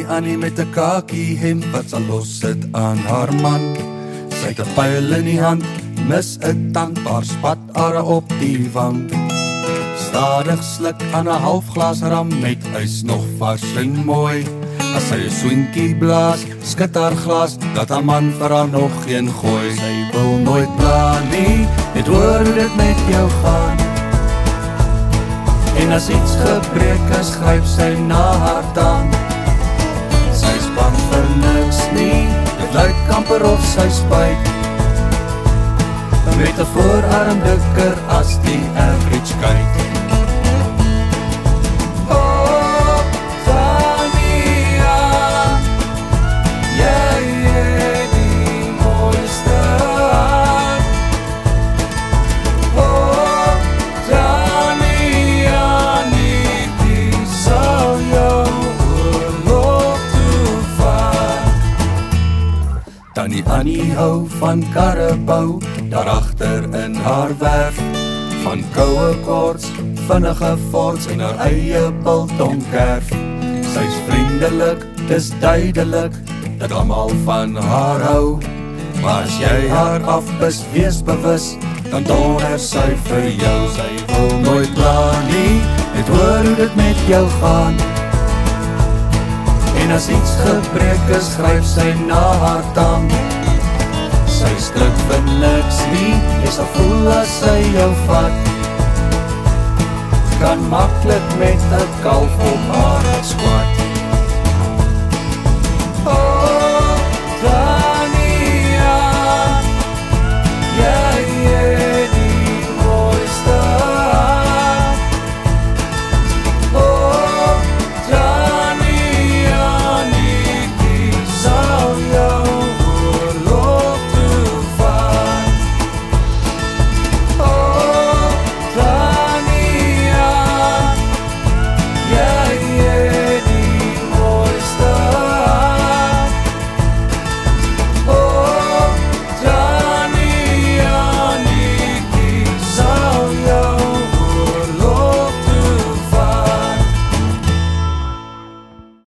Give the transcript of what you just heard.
Annie met 'n kakie hemp wat sal los sit aan haar man. Sy het 'n pyl in die hand, mis 'n tand, paar spatare op die wand. Stadig sluk aan 'n halfglas ram met ys nog vars en mooi. As sy 'n swinkie blaas, skud haar glas, dat haar man vir haar nog geen gooi. Sy wil nooit bla nie, net hoor hoe dit met jou gaan. En as iets gebreek is, gryp sy na haar tand. Sy is bang vir niks nie, dit lyk amper of sy spyt. Met 'n voorarm dikker as die average kite. Oh, Tania, jy het die mooiste hart. Oh, Tania, die sal jou oorloop toe vat. Tannie Annie hou van karrebou, daarachter in haar werf, van koue koorts, vinnige forts en haar eie biltongkerf. Sy's vriendelik, dis duidelik, dat almal van haar hou. Maar as jy haar afbis, wees bewus, dan donder sy vir jou. Sy wil nooit bla nie, net hoor hoe dit met jou gaan. En as iets gebreek is, gryp sy na haar tand. Sy skrik vir niks nie, jy sal voel as sy jou vat. Kan maklik met 'n kalf op haar squat.